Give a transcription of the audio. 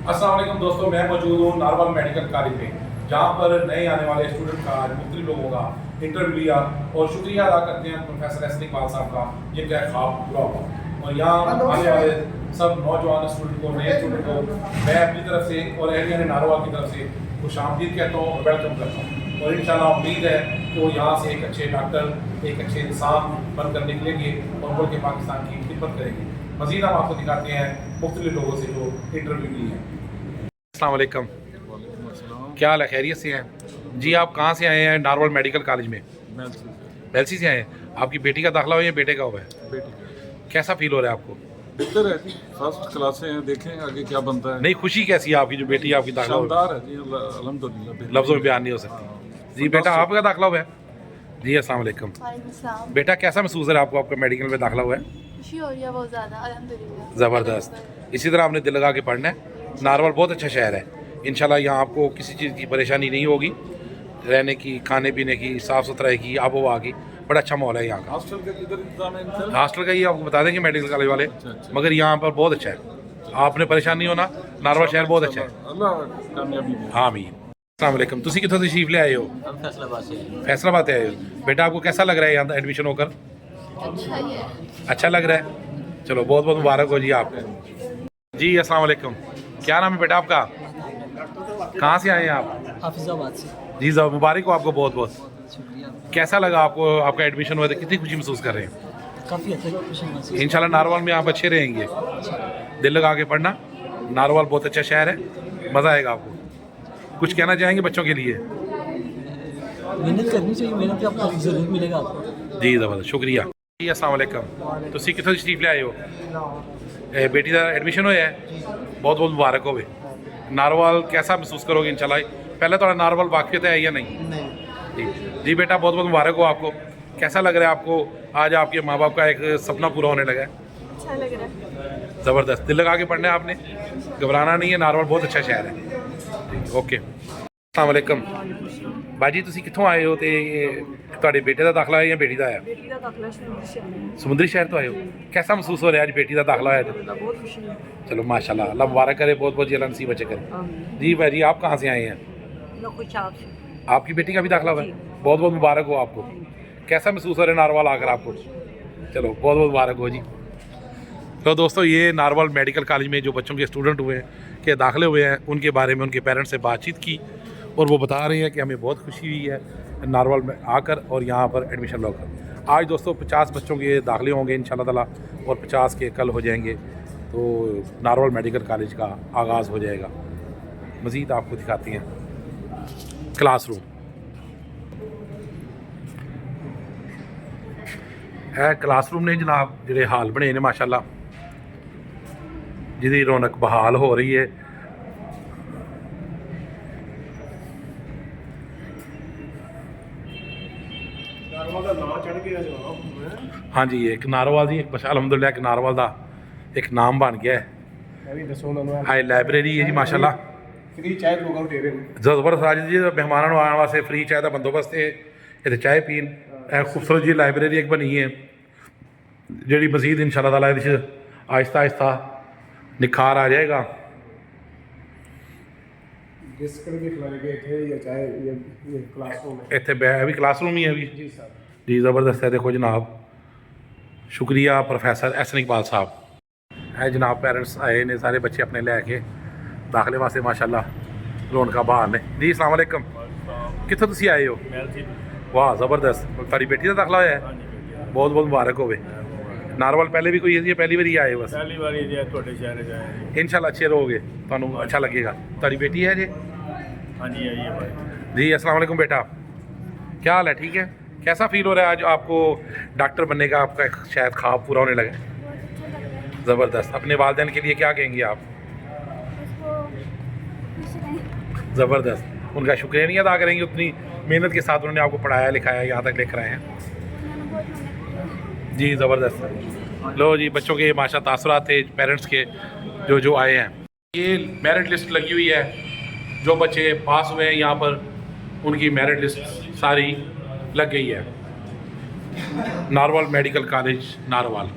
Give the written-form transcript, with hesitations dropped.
अस्सलाम वालेकुम दोस्तों, मैं मौजूद हूँ नारवल मेडिकल कॉलेज में, जहाँ पर नए आने वाले स्टूडेंट का मुख्तलिफ लोगों का इंटरव्यू लिया और शुक्रिया अदा करते हैं प्रोफेसर एस इकबाल साहब का, जिनका ख्वाब पूरा हुआ। और यहाँ आने वाले सब नौजवान स्टूडेंट को, नए स्टूडेंट को मैं अपनी तरफ से और एहलियान नारवल की तरफ से खुशामदीद कहता हूँ और वेलकम करता हूँ। और इंशाल्लाह उम्मीद है कि वो यहाँ से एक अच्छे डॉक्टर, एक अच्छे इंसान बनकर निकलेंगे और मुल्क पाकिस्तान की खिदमत करेंगे। मज़ीद हम आपको दिखाते हैं मुख्तलिफ लोगों से जो इंटरव्यू लिए हैं। अस्सलाम वालेकुम, क्या हाल है? खैरियत से हैं जी? आप कहाँ से आए हैं? नारवल मेडिकल कॉलेज में बेलसी से आए हैं। आपकी बेटी का दाखिला हुआ या बेटे का हुआ है? बेटी कैसा फील हो रहा है आपको? बेहतर है जी, फर्स्ट क्लास से हैं, देखें आगे क्या बनता है। नहीं, खुशी कैसी है आपकी जो बेटी आपकी दाखिला हुआ? शानदार है जी, अल्हम्दुलिल्लाह। लफ्ज़ों में बयान नहीं हो सकती जी। बेटा आपका दाखिला हुआ है जी? अस्सलाम वालेकुम। बेटा कैसा महसूस है आपको? आपका मेडिकल में दाखिला हुआ है? खुशी हो रही है बहुत ज़्यादा, अल्हम्दुलिल्लाह। ज़बरदस्त। इसी तरह आपने दिल लगा के पढ़ना है। नारवल बहुत अच्छा शहर है, इंशाल्लाह यहाँ आपको किसी चीज़ की परेशानी नहीं होगी। रहने की, खाने पीने की, साफ़ सुथराई की, आबो हवा की, बड़ा अच्छा माहौल है यहाँ का। हॉस्टल का किधर इंतजाम है इनका? हॉस्टल का ये आपको बता देंगे मेडिकल कॉलेज वाले, अच्छा। मगर यहाँ पर बहुत अच्छा है, आपने परेशान नहीं होना। नारवल शहर बहुत अच्छा है। अल्लाह कामयाबी दे। हाँ अमीन। अस्सलाम वालेकुम। तुसी कितों तशरीफ ले आए हो? हम फैसलाबाद से हैं। फैसलाबाद से आए हो। बेटा आपको कैसा लग रहा है यहाँ एडमिशन होकर? अच्छा ही है। अच्छा लग रहा है, चलो बहुत बहुत मुबारक हो जी आपको जी। अस्सलाम वालेकुम, क्या नाम है बेटा आपका? कहाँ से आए हैं आप? हाफिजाबाद से। जी साहब, मुबारक हो आपको बहुत बहुत। शुक्रिया। कैसा लगा आपको? आपका एडमिशन हुआ था, कितनी खुशी महसूस कर रहे हैं? काफ़ी अच्छा खुशी महसूस। इंशाल्लाह नारवल में आप अच्छे रहेंगे। दिल लगा के पढ़ना, नारवल बहुत अच्छा शहर है, मज़ा आएगा आपको। कुछ कहना चाहेंगे बच्चों के लिए? मेहनत करनी चाहिए, मेहनत का आपको ज़रूर मिलेगा आपको। जी ज़बरदस्त, शुक्रिया जी। अस्सलाम वालेकुम। तुसी कितों तशरीफ ले आए हो? बेटी का एडमिशन होया है, बहुत बहुत मुबारक होवे। नारवल कैसा महसूस करोगे इंशाल्लाह? पहले थोड़ा नारवल वाक़ियत है या नहीं? जी जी बेटा, बहुत बहुत मुबारक हो आपको। कैसा लग रहा है आपको? आज आपके माँ बाप का एक सपना पूरा होने लगा है। अच्छा लग रहा है। ज़बरदस्त, दिल लगा के पढ़ना है आपने, घबराना नहीं है। नारवल बहुत अच्छा शहर है जी। ओके। अस्सलाम वालेकुम बाजी, तुसी कित्थों आए हो? ते ਤੁਹਾਡੇ ਬੇਟੇ ਦਾ ਦਾਖਲਾ ਹੈ ਜਾਂ ਬੇਟੀ ਦਾ ਆਇਆ? बेटी का दाखला समुद्री शहर तो आए हो। कैसा महसूस हो रहा है आज बेटी का दाखला आया तो? बहुत खुशी है। चलो माशाल्लाह, अल्लाह मुबारक करे, बहुत बहुत अल्लाह नसीब अच्छे करे जी। भाई जी, आप कहाँ से आए हैं? आपकी बेटी का भी दाखला हुआ है, बहुत बहुत मुबारक हो आपको। कैसा महसूस हो रहा है नारवल आकर आपको? चलो बहुत बहुत मुबारक हो जी। तो दोस्तों, ये नारवल मेडिकल कॉलेज में जो बच्चों के स्टूडेंट हुए हैं, के दाखिले हुए हैं, उनके बारे में उनके पेरेंट्स से बातचीत की और वो बता रहे हैं कि हमें बहुत खुशी हुई है नारवल में आकर और यहाँ पर एडमिशन लेकर। आज दोस्तों 50 बच्चों के दाखिले होंगे इंशाल्लाह ताला और 50 के कल हो जाएंगे, तो नारवल मेडिकल कॉलेज का आगाज़ हो जाएगा। मज़ीद आपको दिखाते हैं क्लासरूम है। क्लासरूम ने जनाब जिहड़े हाल बने ने माशाल्लाह, जिहदी रौनक बहाल हो रही है। हाँ जी, एक नारवल दी एक बस अलहमदुलिल्लाह एक नारवल दा एक नाम बन गया है। हाई लाइब्रेरी है जी माशाल्लाह, फ्री चाय लोग दे रहे हैं। ज़बरदस्त। आज जी मेहमानों को आने वास्ते फ्री चाय का बंदोबस्त है, इतने चाय पीन। खूबसूरत जी लाइब्रेरी एक बनी है, जी मज़ीद इंशाल्लाह ताला आहिस्ता आहिस्ता निखार आ जाएगा। बिस्किट भी खिलाए गए थे, ये चाय, ये क्लासरूम है। इतने भी क्लासरूम ही है भी जी सर। जी, ज़बरदस्त है। देखो जनाब, शुक्रिया प्रोफेसर एस इकबाल साहब है जनाब। पेरेंट्स आए ने, सारे बच्चे अपने लैके दाखिले वास्ते माशाल्लाह रौनक बहार ने जी। अस्सलाम वालेकुम, कित्थों तुसी आए हो? वाह ज़बरदस्त, तुहाडी बेटी का दाखला होया है, बहुत बहुत मुबारक होवे। नारवल पहले भी कोई है? पहली बारी आए? बस पहली बार ये ਤੁਹਾਡੇ शहर जाए। इंशाल्लाह अच्छे रहोगे, तुहानू अच्छा लगेगा। तुहाडी बेटी है जी? हाँ जी, आइए भाई जी। अस्सलाम वालेकुम बेटा, क्या हाल है? ठीक है। कैसा फील हो रहा है आज आपको? डॉक्टर बनने का आपका शायद ख्वाब पूरा होने लगा। ज़बरदस्त। अपने वालिदैन के लिए क्या कहेंगे आप? ज़बरदस्त, उनका शुक्रिया नहीं अदा करेंगे? उतनी मेहनत के साथ उन्होंने आपको पढ़ाया लिखाया, यहाँ तक लेकर आए हैं जी। ज़बरदस्त। लो जी, बच्चों के माशा तासुरात थे पेरेंट्स के जो आए हैं। ये मेरिट लिस्ट लगी हुई है, जो बच्चे पास हुए हैं यहाँ पर उनकी मेरिट लिस्ट सारी लग गई है। Narowal medical college Narowal.